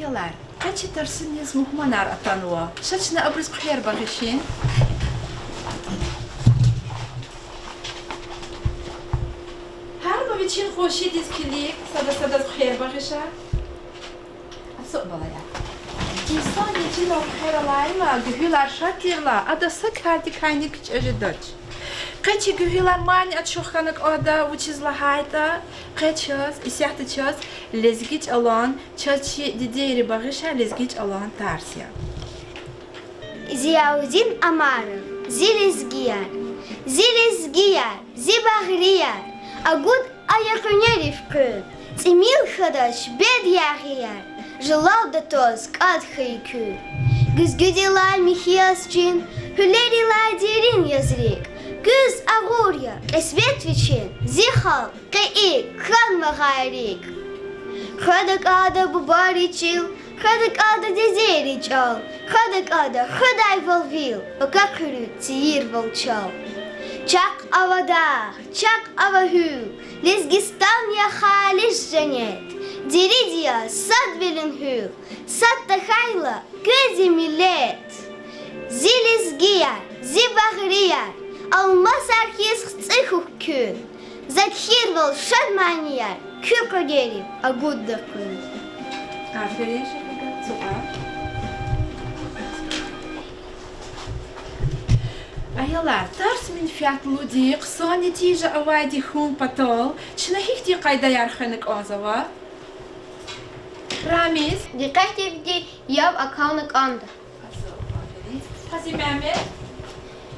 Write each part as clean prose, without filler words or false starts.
Ayalar, kaçı dersiniz muhmanar atanıwa? Şaçına abriz khayr bagışın. Her bu için hoşi dizkilik, sada khayr bagışa. Asıl balaya. İnsan yecil o khayr alayla, gühüler şakirla, adasa kardi kaynik öjüdöç. Kaçı gühüler mani açıkhanık oda uçizla hayda, kaçız, isyahtı lezgiç alan, çaçı dideri bagışa lezgiç alan tersiya. Ziyaudin Amarov, Zilizgiyer, Zibagriyer, Agud Ayakonерівкою, Циміл Хадаш Бедягіяр, Желав до тоз Кадхайкю, Güzgüdiler Mihyasçin, Hüleriler Derin Yazrik, Güz Agurya, Esvetviçin, Zihal, Kei, Kran Magayrik, Хадаг Ада Бубаричил, Хадаг Ада Дезеричал, Хадаг Ада Хадай Волвил, Окакрю Циир Волчал. Чак Авадах, Чак Авахю, Лезгистан Яхалиш Жанет, Деридия Садвелинхю, Саттахайла, Көзи Милет, Зилизгия, Зибагрия, Алмаз Архиз Цихуккю, Задхирвал Шадманияр, Kürkageri, Agudakın. Aferin şefika, süper. Ayalar, ters min fiyatlı dik, son netice avaydi hun patol, çına hihti kayda yarxanık ozawa. Ramiz. Dikkatli yav akanlık anda. Hasi Mehmet.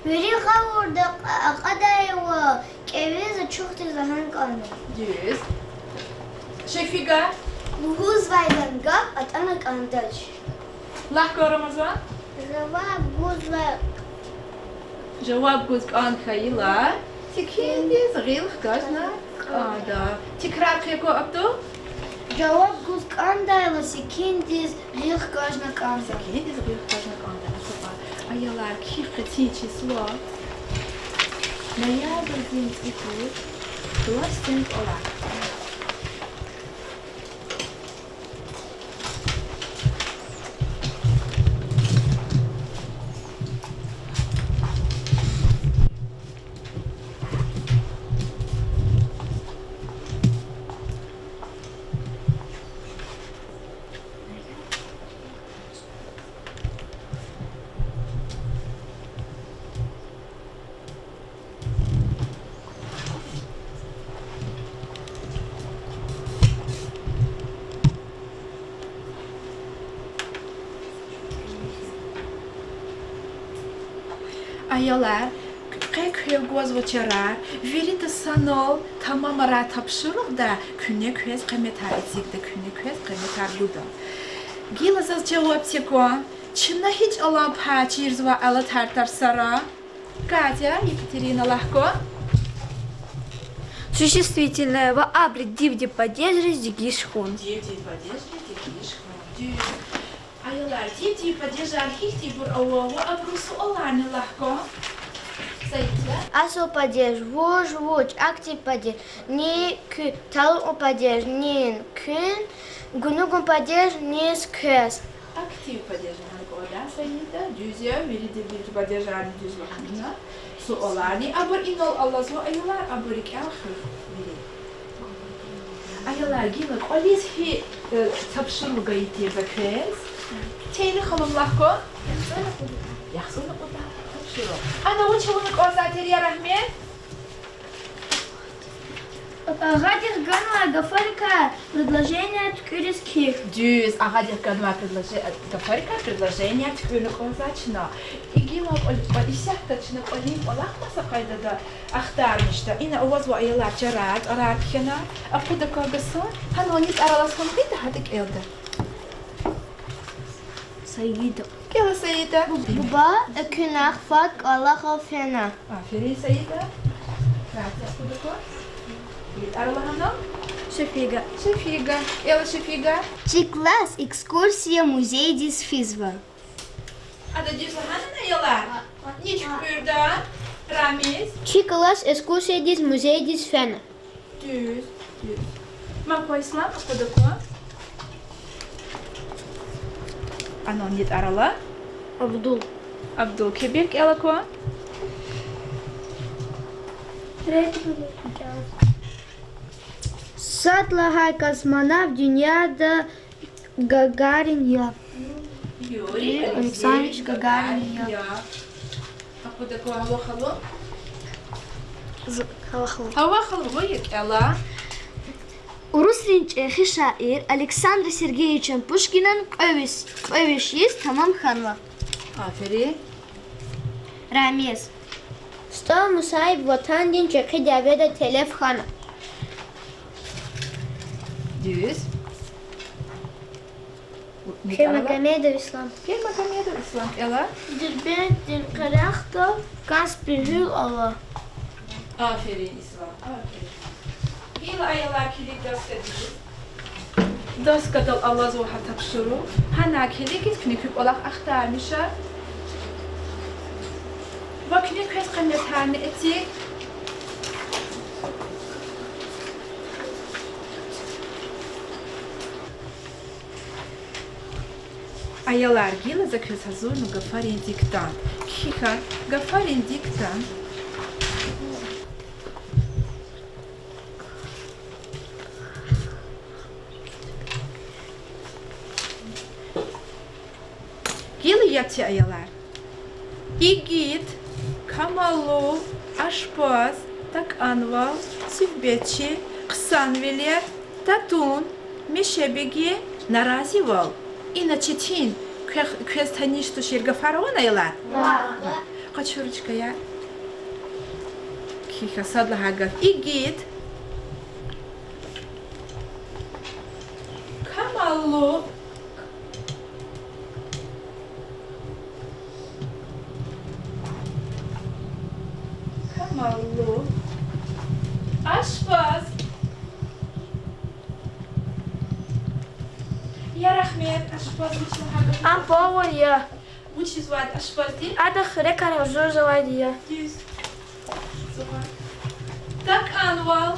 Veri kavurda kadaywa, keviz çok tezahın anda. Düz. Şefika. Buhuz vaydan gap atanak andaç. Lahko Ramazan. Zava buz ve Cevap guzk an khayla. Tikindiz ghil khajna. Ada. Tikrar khiko abdu. cevap guz kandayla sikindiz rih gajna kanda. Tikindiz ghil khajna anda. Ayalar kifreti çislo. Naya bezin tiku. Duastin ola. Ayalar, kayık göz vıçarar, verite sanol, tamam ara tapşırır da küne köz kıymetar etsikte küne köz kıymetar buda. Gilazaz cevap sekon, çınna hiç alan paçirz ve ala tartar sara. Катя, Екатерина Лахко. Существительное в абри дивди падежи дигишхун. Дивди падежи дигишхун. Ayalar, divdi падежи архихти бур авова абрусу оларны Лахко. Sayıtla. Асо падеж, вож, воч, актив падеж, не кü, талу падеж, нин, кün, гунугун падеж, нис, kös. Aktif падежи hangi sayıda, düzya, veridi bir падежи düz bakımına. Su olarni, abur inol Allah su ayalar, abur iki ahır. Ayalar, gilak, oliz hi tapşırıl gayeti bakız. Teyli halım Lahko. Yaxsını oda tapşırıl. Ana o çavunik ozateri ya rahmet. Гадих ганла гафарика предложение от кюриских. Düz, agadih gadma предложение от kürük ozachna. İgilak isyahtachna olim olaqmasa qaydada axtarmışda. Ina ovaz va ayalar jarat, arat kena. Aquda kagasan, hanonit aralasam qida hadik elde. Sayida. Gel Sayida. Buba ekünah fak Allah afena. Aferin Sayida. Gracias aquda ko. Git aralahana. Шефига. Şefiga. Ela Şefiga. Класс экскурсия музей дисфизва. Ada dizlahana ne yalar? Niç kürda? Ramiz. Класс экскурсия дис музей дисфена. Düz. Ma koysam, aquda ko. Anon yet arala. Abdul. Abdul Kebirk elako. Светлый космонавт dünyada Гагарин я. Юрий Александрович Гагарин я. Aku da ko hava khalo. Халахал. Hava khalo goyek ela. Руслинчехи шаир Александра Сергеевича Пушкина Кövüş есть Tamam Ханва. Aferin. Рамес. Что Мусаиб Ватан день Чехи Давида Телеф Хана. Düz. Магомедов Ислам. Gel Magomedov İslam ela. Дербент дин Карахтов Каспирил Allah. Aferin İslam. Aferin. Gel ayalar kilik daska düz. Daska dal Allah zuha tapşuru. Hana kilik is kniküp olak aktarmışa. Vaknik kes kanetani etik. Ayalar gila za kösazonu gafarin diktant. Kika gafarin diktant. Gila yatı ayalar. İgit, Kamalu, Aşpaz, Tak Anval, Sübetçi, Kısanveli, Tatun, Meşebegi, Narazival. İnaçitin, Kvestaniştu şirga faraona ayalar. Kaçırıçka ya. Kika sadla hagaf. İgit, Kamalu, Kamalu, Aşpaz, Ya Rahmet, Aşpaz için hagaf. Ам повар я. Учи звать Aşpaz değil. Ада хрека разжор заводи я. Düz. Звать. Так Anval.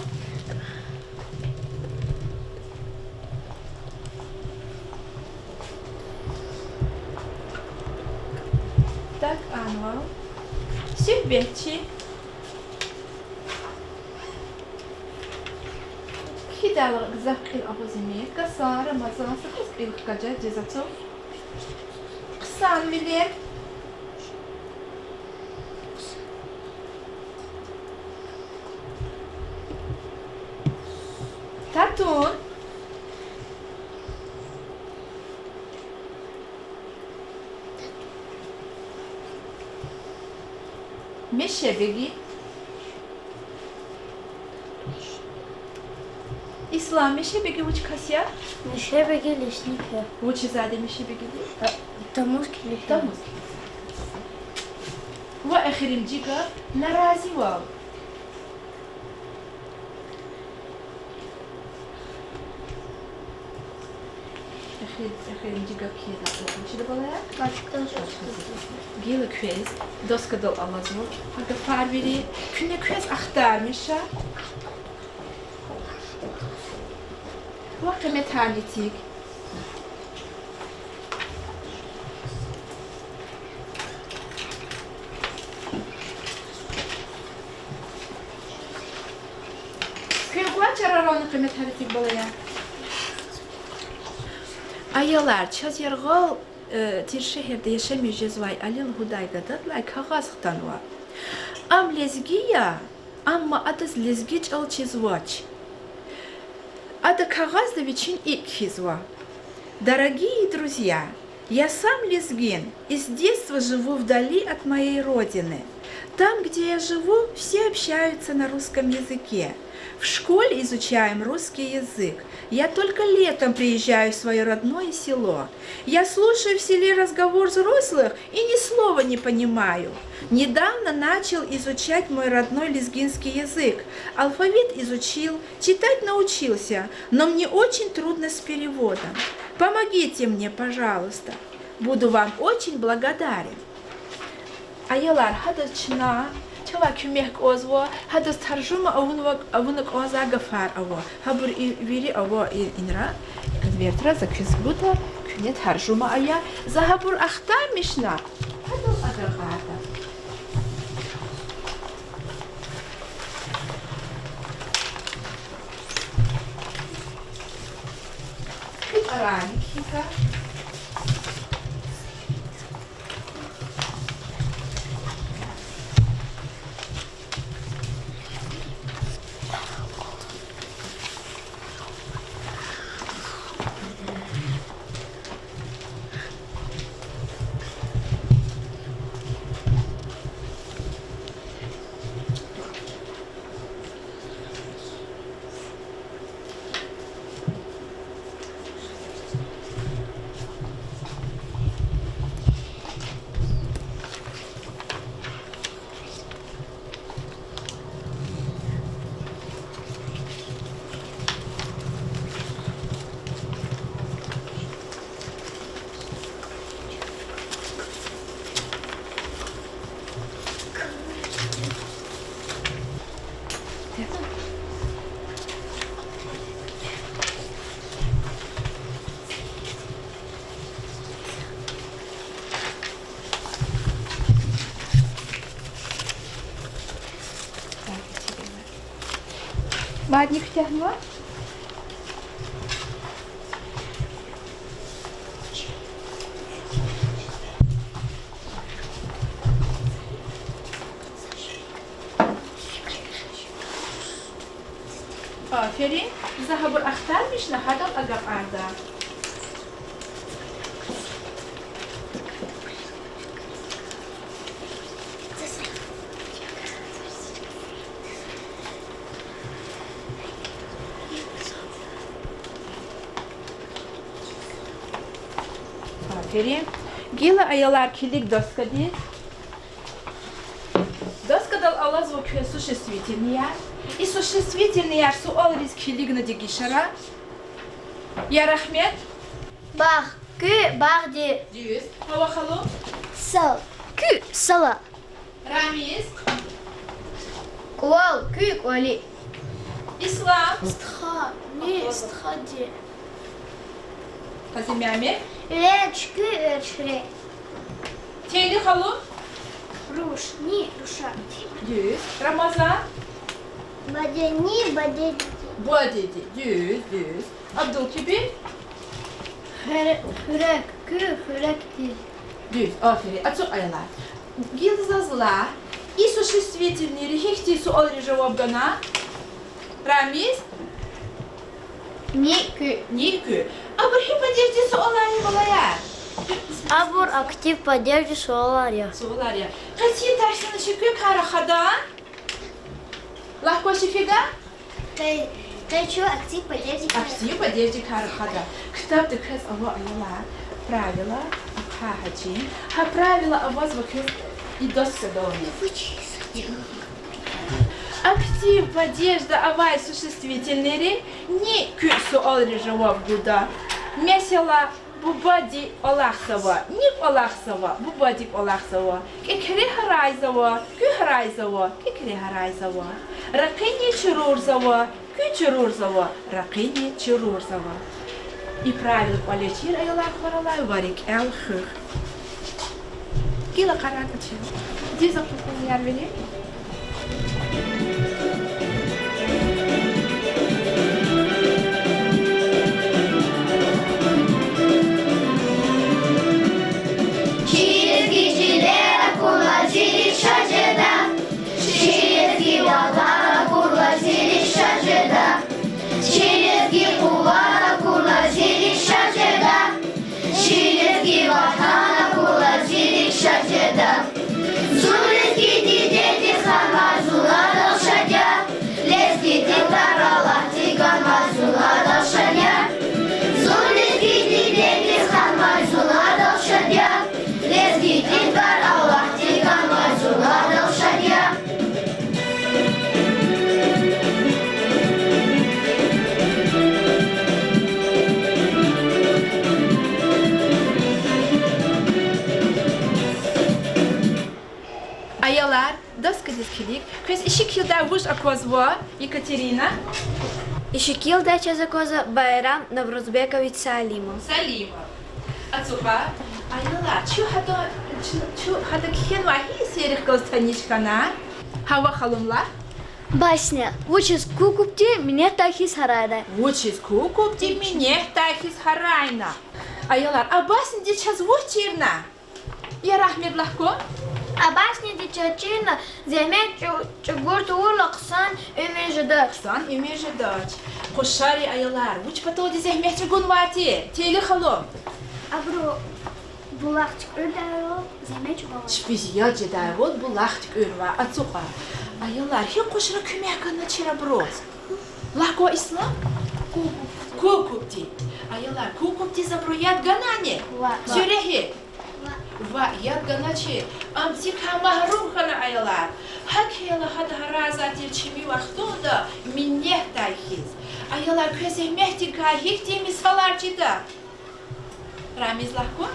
Так Anval. Sübetçi. Kidal zakil abuzimi. Kasar Ramazan sakız ilk kaca cezatı. Kısan millet. Tatun. Meşebegi. İslam meşebegi uç kasya. Мишебеги лесник я. Uç zade meşebegi değil. Тамузки лесник. Tamuz. Ve ahirimciga narazi var. Ahirimciga kiyada. Şimdi balaya. Gila kvez, doska dal alazo. Haga farveri, küne kvez aktarmışa. Vakti metalitik. Kıyaklar çararanı metalitik balaya. Ayalar, çaz yargal tir şehirde yaşamayacağız vay alil hudaygadat lay kağızıktan var. Am lezgiya, amma adız lezgiç al çizvaç. Ада Кагазовичин Икхизва. Дорогие друзья, я сам лезгин и с детства живу вдали от моей родины. Там, где я живу, все общаются на русском языке. В школе изучаем русский язык. Я только летом приезжаю в свое родное село. Я слушаю в селе разговор взрослых и ни слова не понимаю. Недавно начал изучать мой родной лезгинский язык. Алфавит изучил, читать научился, но мне очень трудно с переводом. Помогите мне, пожалуйста. Буду вам очень благодарен. Ayalar hadachna çava kümek ozwa hadas tarjuma avunuk oza gafar ava habur viri ava inra advertra za küsbuta ترجمة أيا ذهب الأختار مشنا هذا الأجر هذا كيف أراني كيف بعد نكتهوا آفرین ذهب الأختار مش نهادم أجاب عرضه Aferin. Gila ayalar kilik doskadi. Доскадал Allah звуки существительные. И существительные суалрис килигна дигишара. Я рахмет. Бах, кü, бахди. Düz. Hava halu. Сал, кü, сала. Ramiz. Куал, кü, куали. İslam. Стха, не, стхади. Hazim Yami. Реч, кü, речре. Teyli halu. Руш, не, руша. Düz. Ramazan. Бадени, бадени. Badedi. Düz. Abdülkebir. Hürek, kü, hürekti. Düz. Aferin. Açık ayalar. Gilzazla. И существительные рехихти суалри жавабгана. Рамиз. Не, кü. Нику. Абырхи подержди суалани балая. Абур актив поддержи суалария. Суалария. Кати тарсını çıkıyor karahadan. Легко шифига? Хочу актив поддержи. Актив подержди карахада. Кітап декрес ава аяла. Правила. Ахахачи. Ха правила ава звукес и доскадовни. Актив подержда авай существительные не кü суалри жаваб гуда. Mesela bu badi olahsava, nik olahsava, bu badi olahsava. Kekre harayzava, kü harayzava, kekre harayzava. Rakini чуруrzava, kü чуруrzava, rakini чуруrzava. И правил полечир айлах варалай варик эл хых. Гила каракачи. Диза кукул ярвели. Ayalar, доскадискилик. Крес ишикилда вуш аквазва Екатерина. Ишикилда чазакоза Байрам Наврузбекович Салимов. Салима. Ацуха, ayılar, şu hada kiyen var hi serih gösterniçkana. Hava halımlar. Басня. Учись кукупти, мне тахис харайда. Учись кукуп ти мне тахис харайна. Ayılar, abasın di çaz vuçirna. Ya rahmet lahko. А басня дичачина, земет чугурт улаксан умежда. San imece daç. Koşari ayılar, vuç patodi zehmehçe gunvati. Teli halım. Абро булахчик ödero, земет чугурт. Şpiz ya cedayvod bu lahtik ürva atsuqa. Ayılar, hi koşra kümekana çira broz. Lahko islam? Kukupti. Ayılar, kukupti zabroyat ganani. Sürehi. Va yad ganaçı. Amsika mahrum kana ayılar. Hakela had harazatil çimi vaxtunda minneh dayhiz. Ayılar köse mehtika hikti misalarcıda. Ramiz lahko?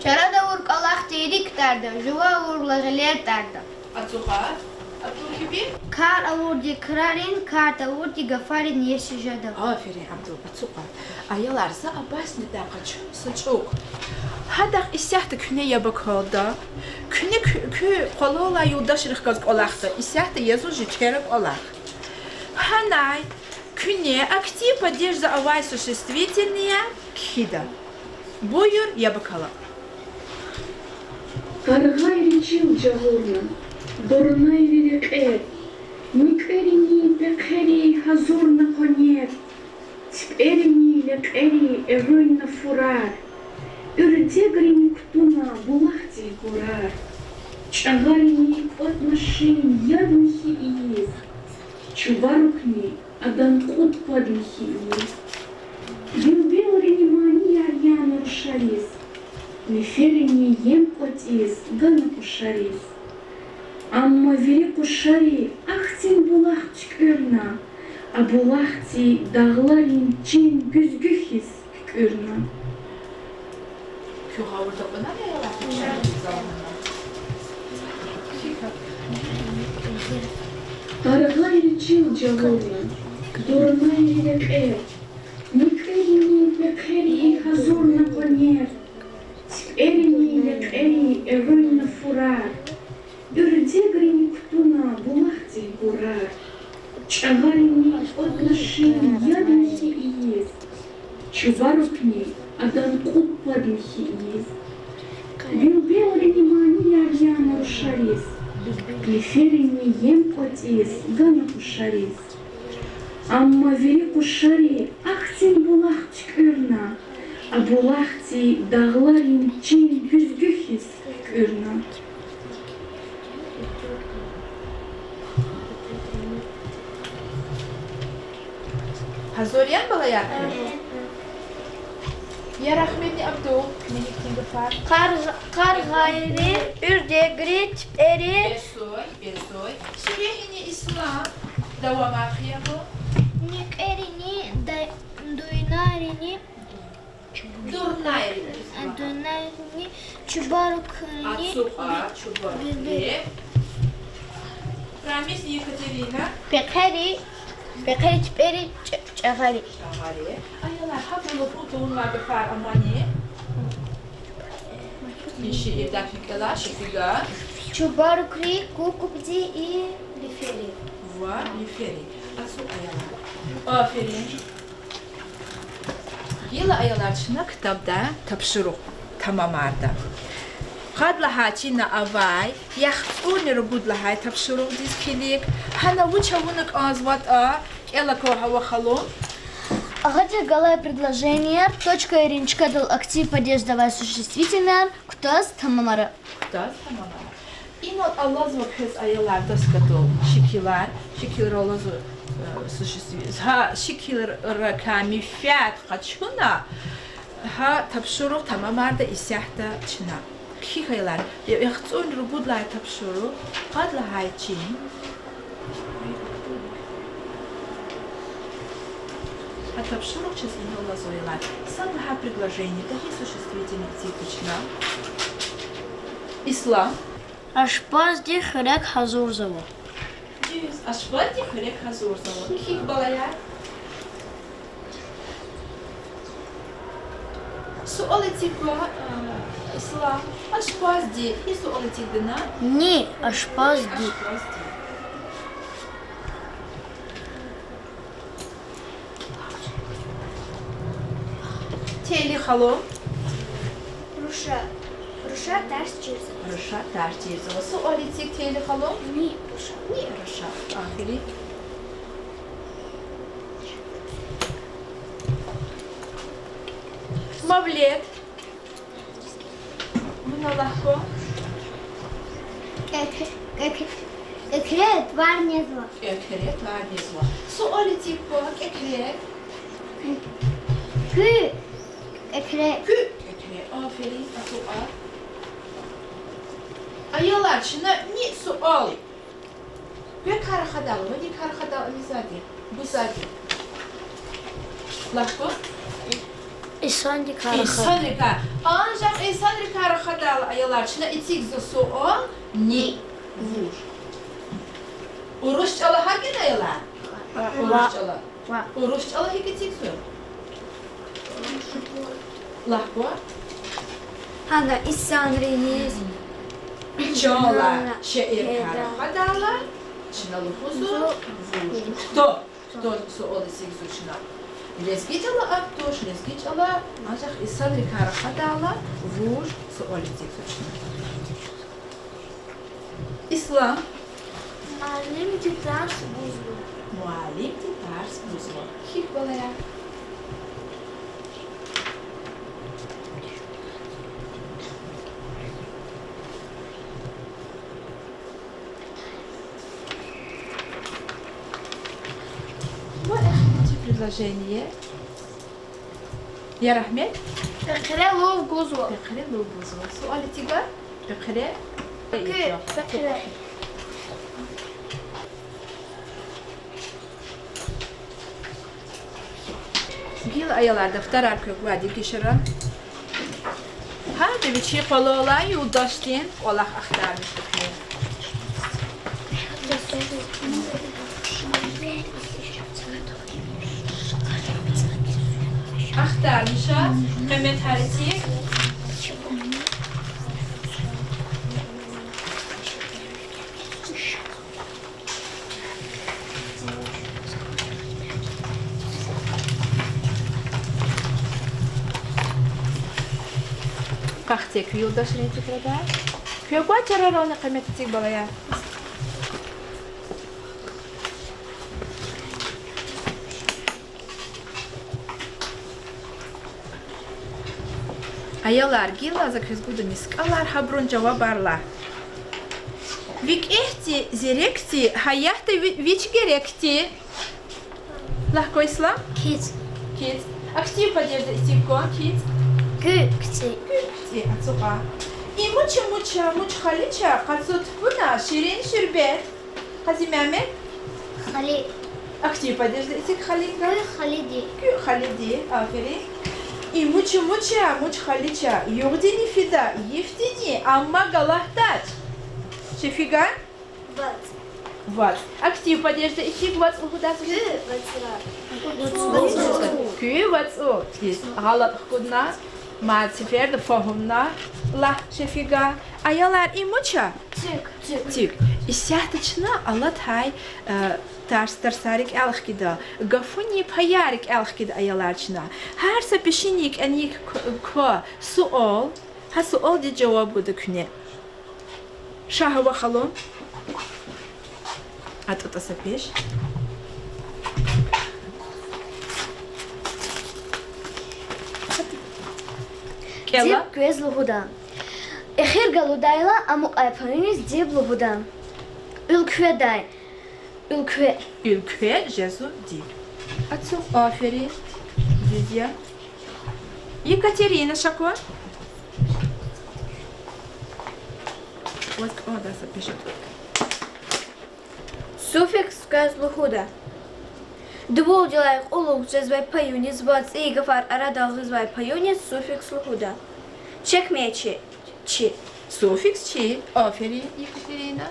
Чарада урк Аллах тирик тарда, жува урлагалет тарда. Atsuqa. Atur gibi. Кар алурди крарин, карта урди гафарин ешижада. Aferin Abdul Atsuqa. Ayılarsa abasnıdan kaçıyorsun çok. Hadak isyahta küne yabak oldu. Küne kü kolola yoldaşırıq qazq olaqdı. İsyahta yazıcı çerek olaq. Hanay küne aktiv поддержка авай существительные кида. Buyur yabak olaq. Каргай речил джагурна, дорнай вилек эт, микерини бекери хазурна коньет, типерини лекери эруйна фурар, үрдегрини ктуна булахти гурар, чагарини отмашин ядмихи иез, чуварукни аданкут подмихи иез, билбелрини мани ярьяна рушарис, Неферини ем котис, гана кушарис. Амма вери кушари, ахтин булахчик үрна, а булахти дағларин чин гүзгүхис үрна. Kü havurda bana ne yalan? Каргай речил джагурна, дурнай вилек эт, микерини бекери хазурна коньер, Эрини лекери эруйна фурар, үрдегрини ктуна булахти гурар, чагарини отношин ядмихи иез, чуварукни аданкут подмихи иез, билбелрини мани ярьяна рушарис, клиферини ем котис гана кушарис, амма вери кушари ахтин булахчик үрна, а булахти дағларин чин гүзгүхис үрна. Hazıryan bala yakın. Ya rahmetli Abdul, miniktin gıfar. Кар гайри, үрдегри, типери. Besoy. Sürehini İslam. Devam akıyabı. Никерини, дуйнарини, Durnayri. дуйнарини, чубарукни. Atsuqa, çubuğu. Ramiz Yekaterina. Пекери, типери, чагари. Şahari. Ayalar hafılı putuğun var gıfar amani. İşi evdakikalar, şefiga. Чубарукри, кукупди и лифери. Var, yuferi. Atsu ayalar. Aferin. Yıla ayalar çına kitapda tapşırıq tamamarda. Qadlaha çina avay, yaxtuni rubudlaha tapşırıq dizkilik. Hana vuçavunak azvat a, elako hava halon. Агати галай предложение, точка иринчка дал актив поддерживая существительное, кто с тамамара. Das tamamar. İnot Allah zokhez ayalar daskatol şikilar, şikil rolazu suşistviz. Ha şikil rakami fiat kaçuna. Ha tapşırıq tamamarda isyahta çına. Kikayalar, yaxtun rubudlay tapşırıq, qadlaha çin. А tapşırıq çizgini olazoylar. Sandaha предложение, dahi существительных типична. İslam. Ашпазди хрек хазурзова. Düz. Aşvati hürek hazır zaman. Kik balaya. Суолетиква ислам ашпазди. И суолетикдина Ни ашпазди. ашпазди. Teli halom. Руша. Руша тers чиз. Rusha tercihzi. Suolitik teli halom. Ни руша. Ni Rusha. Aferin. Mavlet. Buna lahko. Экрет варнезла. Ökeret var bezva. Suolitik bu. Ökeret. Кы. Экрет. Gü. Ökeret. Aferin. Atu'a. Ayalar şuna ni sual. Ve karahadalı. Ve ni karahadalı ni zadi. Bu zadi. Lahko. Исанди İsanrika. Ancak İsanrika karahadalı ayalar şuna itik sual. Ni. Vur. Uruşçalı hangi ayalar? Uruşçalı. Va. Uruşçalı hangi itik su? Lahko. Handa İsanriyiz. Çoğla şehir karahadalı. Çınalı huzu. Vur. Kto? Kto su olisi zuşuna? Lezgicala aptoş, lezgicala ancak İsanrika karahadalı. Vur. Su olisi zuşuna. İslam. Малим титанс бузлу. Muallim de ders buzlu. Hik balaya. Вот эти предложения. يا رحمة Экре лов гузлу. اقرأ له بوزو. سؤال تيجا اقرأ. Экре. Gil ayalarda vtarar kök vadi kişiren. Hadi bir şey kolay yoldaştın. Allah aktarmıştık. Aktarmışa. Kıymet hariti. Kahtek yoldaş renkli kadar. Kök var çarar ona kıymet etik balaya. Ayalar gila zakres budu miskalar habrun cevablarla. Vik ehti zirekti hayahta vich gerekti. Lahko islam? Кит. Kit. Aktiv поддержка istipko kit. Гыкти. Kit. Atsuqa. И муча муч халича qasut buna şirin şerbet. Qazi Mehmet. Хали. Aktiv поддержка istik khalinga. Халиди. Khalidi. Aferin. И muç халича. Yugdini fida. Yeftini amma galahtat. Şefiga. Бат. Вот. Актив поддержка istik what's uhudas. Kü what's o. Есть. Galat khudna. Ma sefer de fahumna. La şefiga. Ayalar imuça. Тюк. Тюк. Тик. İsyahtıçına Allah hay tarsarik elх kida. Gafuni payarik elх kida ayalarçına. Her sapişinik enik kva sual. Ha sual de cevap budu küne. Şahı bakalım. Atota sapiş. Kela. Дип гвез лугудан. Эхир галудайла аму айпанинис дип лугудан. Ülkveday. Ülkve. Ülke Jesu di. Atsu. Aferin. Düzya. Екатерина Шако. Вот, о, да, запишет. Суффикс гвез лугуда. Дву делаек улуг жезвай паюнис бац и гафар арадал жезвай паюнис суффикс лугуда. Чекмечи. Чи. Суффикс чи. Aferin Екатерина.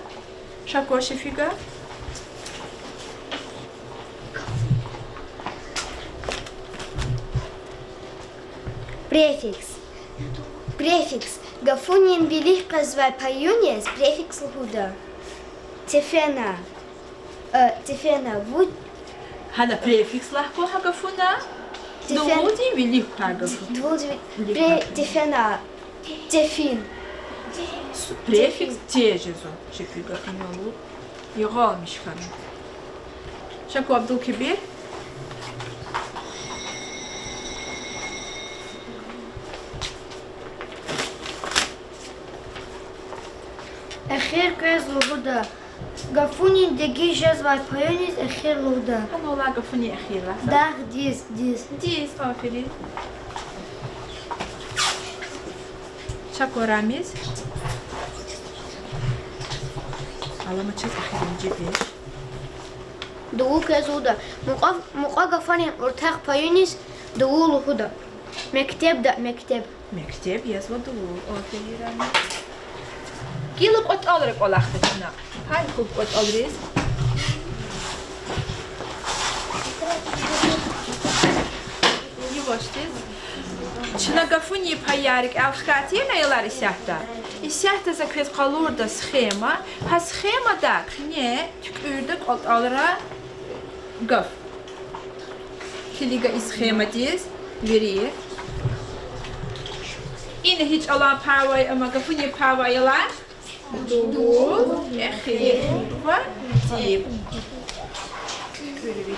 Шако Шефига. Префикс. Префикс. Гафунин велика звай паюнис, префикс лхуда. Тефена. Тефена вуд. هذا بريفكس لحكو حاجة فينا دودي بيلي حاجة Двуди. Тефена. Тефин. بريفكس تيجزو شكل قفينولو يغال مش كان شكو عبدو كبير أخير كاز لهدا. Гафунин деги جزوай паюнис أخير لهدا. أنا والله قفني أخير لحظة Дах диз. ديس آفرين شكو رامز على ما تشوف أخير نجيبش Дуу каز лهدا. مقا гафунин ارتاق паюнис дуу لهدا. مكتب دا مكتب. مكتب يزوى دول آفرين رامز Gilip ot alırık olaqdıçına. Hay kub ot alırız. Yavaştız. Çına gafuni payarik alxkatiye naylar isahta. İsahta zakres qalurda schema. Ha schema da kne tükürdük ot alıra gaf. Kiliga ischema diz verir. İne hiç alan parvay ama gafuni parvaylar. Dul, أخير وديب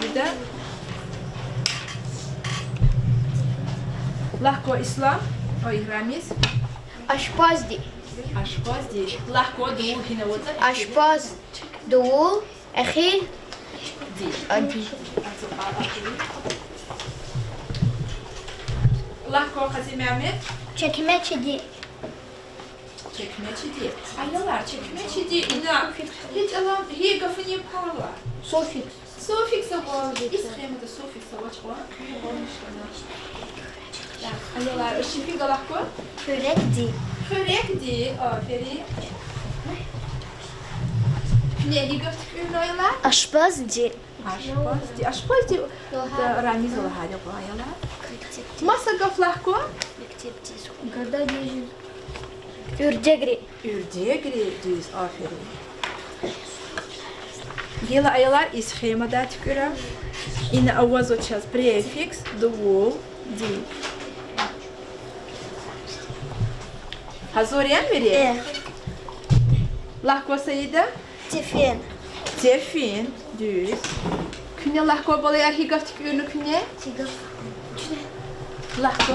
كده لحكو إسلام أو إهراميز أشباز دي. أشباز دي لحكو دول هنا وزن أشباز دول أخير دي أدي. لحكو خزي مهمت Çekmeçi di. çekmeci diye. Ayalar çekmeci diye. İna hiç alan hiç gafını parla. Суффикс. Sufiks var. İskrema da sufiks var. Ayalar ışıfı galakko. Çörek di. Körek diye. Aferin. Neli göftük ürün ayalar? Aşbaz di. Aşpaz diye. Aşpaz diye. Da ramiz ola hadi bu ayalar. Masa gaflakko. Gada diyeceğiz. Ürdegri. Ürdegri düz. Aferin. Yela ayalar ischemada tükürüm. İne avaz uçaz prefix, duvul, di. Hazoriyen veri? Lahko sayıda? Tefin. Tefin, düz. Künye lahko balayar higaf tükürünü künye? Tigaf. Lahko?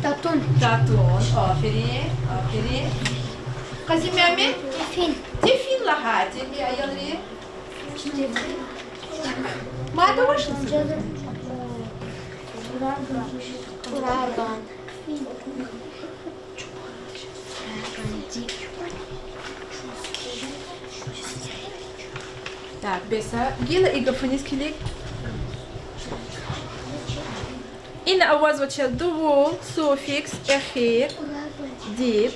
Tatun. Tatun, aferin, aferin. Kazim Mehmet? Tefin. Tefin lahati, bir ayaları. Mada başlasın. Urargan. Так, беса. Гила и гафунис килик. إن أواز وتشل دول suffix أخير ديب.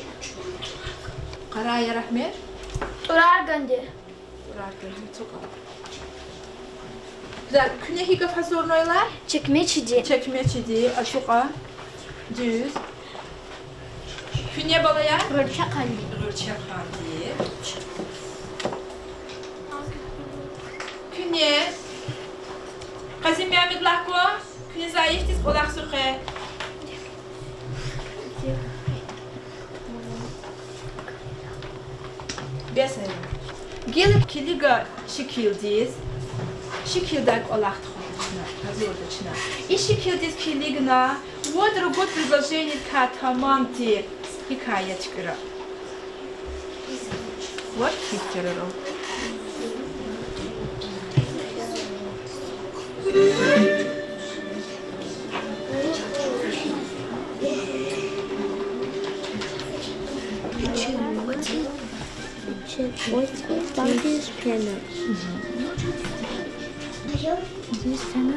قراية رحمة. Urargan di. Da künye higaf hazır noylar. Çekmeçi di. Çekmeçi di. Aşuqa. Düz. Künye balaya. Rırçakan di. Rırçakan di. Künye. Kazim Mehmet Lahko. Künye zayıf diz olaq suqe. Besel. Gelip kiliga şekil diz. Şekildak olaq tuxuna. Hazır dışına. И şekil diz kiligna. Вот другое предложение ка tamam ти. Hikayet göre. Вот хикерером. Здесь пена. Здесь пена.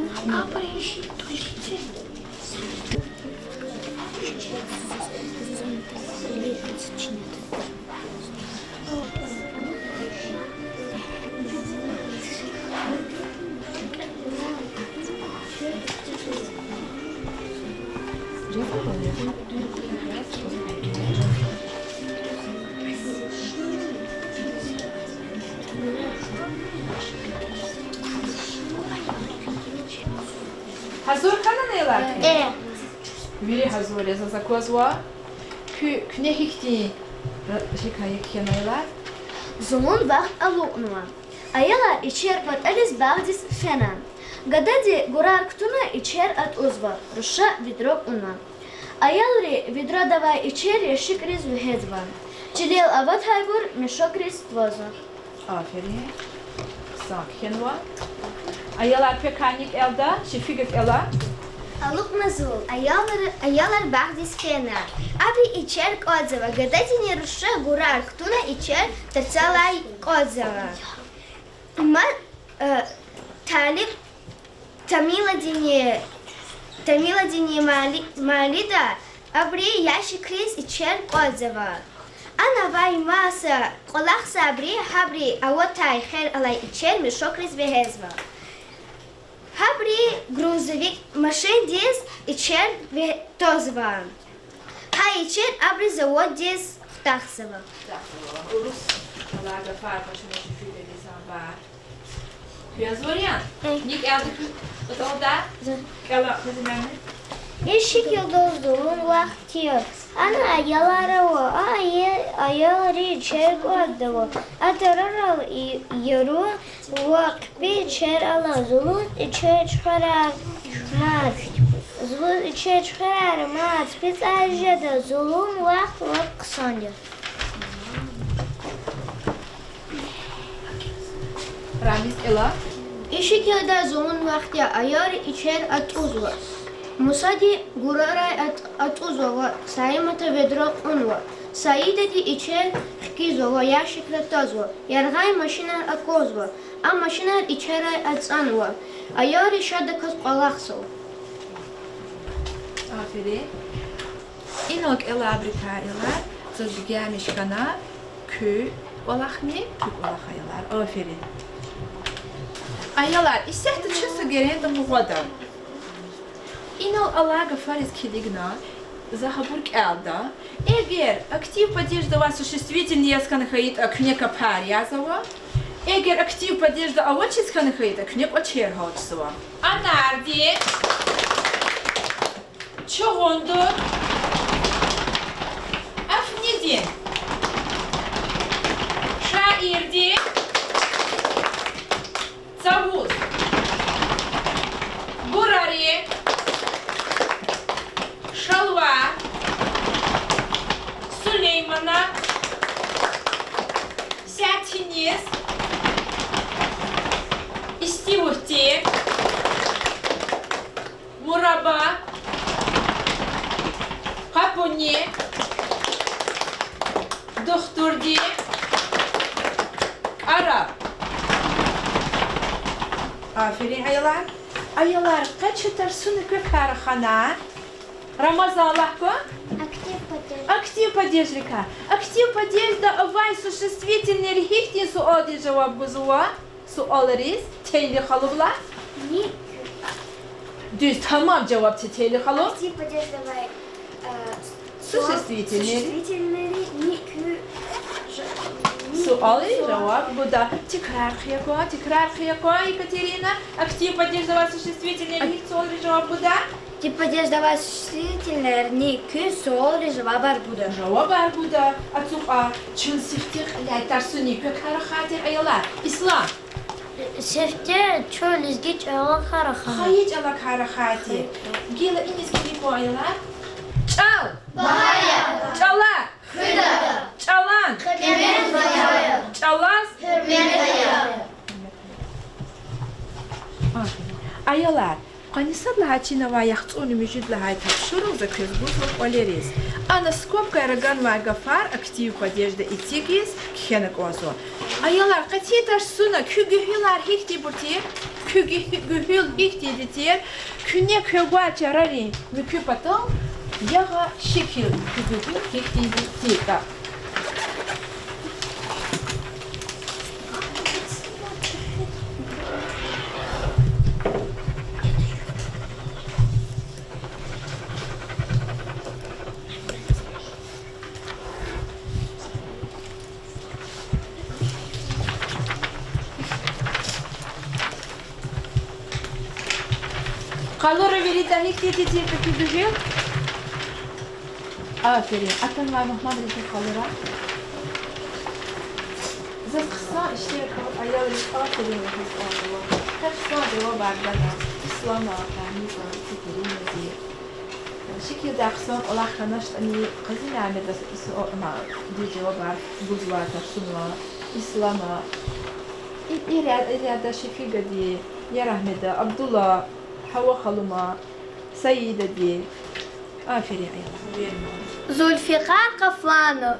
Hazır kananayalar. Veri hazır ya zakozwa. Küne hikti. Şikayet kanayalar. زمون وقت الوقنوا أيلا إشير قد أليس بعدس فنان قدادي قرار كتونا إشير أت أزوا رشا فيدروك أنا أيالري فيدرا دوا إشير يشكريز وهزوان جديل أبد هايبور مشكريز توزا Aferin. Sakin var. Ayalar pekanik elde, şifigif ela. ألوك مزول أيالر بعدس فنان أبي إشير قادزوا قدادي نرشا قرار كتونا إشير ترسالاي قادزوا ما talip Тамила дини малида абри яши крис ичер qozava ana vay masa qolaq sabri habri awatai khair alay ичер mishokris behezva habri грузовик машин дес ичер тозва hay ичер abri завод дес taxsava Rus. Alaga farpa şuna şifige lisan var. Yazorian. Nik elde kut olda. Ela kızımını. Eşik yıldızın vakti ana ayalara o ayaları içer koydu atarar yürü vakti içer ala zulun içer çıkarar mat zulun içer çıkarar mat biz ajada zulun vakt kısanca Ramiz ela. eşik yıldızın vakti ayar içer atuzlar Musadi gurara atuzova saimata vedro unva saidati içer kizova yaşıkla tazva yargay maşinar akozva a maşinar içeray atsanva ayari şada kız qalaqso Aferin. İnok ela abrika ela. Söz gelmiş kana. Kü olakni, kük olakayalar. Aferin. Ayalar, istehti çısı geren de muğada. Инал Аллага фарис килигна, захабурк элда. Эгер актив поддержда существительный ясканахаит акнека парязова. Эгер актив поддержда авочисканахаит акнек очерхотсова. Анарди. Чогонду. Афнидин. Шаирди. Цавуз. Бурари. Шалва, Сулеймана, Сятинес, Истивухти, Мураба, Капуни, Дохтурди, Arap. Aferin ayalar. Ayalar kaç yatarsın kökarxana? Рамазан легко? Актив поддержка. Актив поддержка авай существительный рихти суади жаваб бузуа. Суаларис тейли халубла. Düz tamam cevap teyli halu. Актив поддерживай Существительный. Суали жаваб буда. Тикрар хияко, Екатерина. Актив поддерживай существительный рихти суади жаваб буда. Тип поддерживай существительный кü sol cevap var burada. Жаваб бар буда. Ацуqa чын сифтих лайтарсуни kökara xatir ayalar. İslam. Sefte çöl izgeç ağla karaxa. Hayıc ala kara xati. Gila iniz gibi bu ayalar. Çal. Bahaya. Çala. Hıda. Çalan. Hürmet bahaya. Çalas. Hürmet bahaya. Ayalar. Qanisa lahachina yaxtsuni mujid lahay tapshuru za közbuz olerez. Ana skopka ragan va gafar aktiv podejda itigis khenak ozo. Ayalar qatitar suna kügühülar hikti burti. Kügühül hikti ditir. Küne kögwa charari müküpatal. Yaga şekil kügühül hikti ditir. Kalori veri dahi titi peki. Aferin. Atın var Muhammed Resul kalora. Zat kısa işte ayağı aferin. Kaç sana cevap verdiler. İslam'a fahmi sonra titirin yazıyı. Şekilde aksan Allah kanaş ani kızın Ahmet İslam'a diye cevap ver. Buzlar taşınma. İslam'a. İrada Şefik diye. Ya Rahmet'e Abdullah Hava Haluma Sayyide diye. Aferin ayağım. Zulfikar Kaflanov.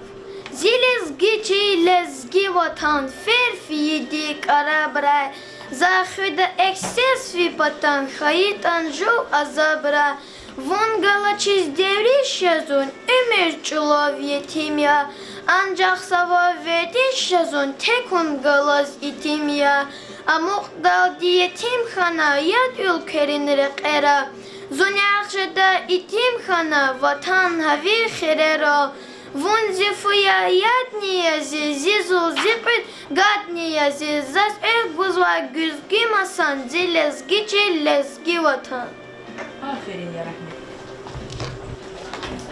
Zilizgi çilizgi vatan ferfiyi karabra. Zakhid ekses vipatan khayit anju azabra. Vun galaçiz devri şazun ömür çulav yetimya. Ancak sava verdi şazun tekun galaz itimya. Amok dal diyetim khana yad ülkerin reqera. Zunyaxşada itim khana vatan havi khirera. Vun zifuya yad niyazi zizu zipil gad niyazi zas guzva güzgi masan zilezgi çillezgi vatan. Aferin ya Rahmet.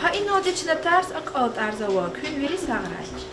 Ha in odečna tars ak alt arzava kün veri sağraç.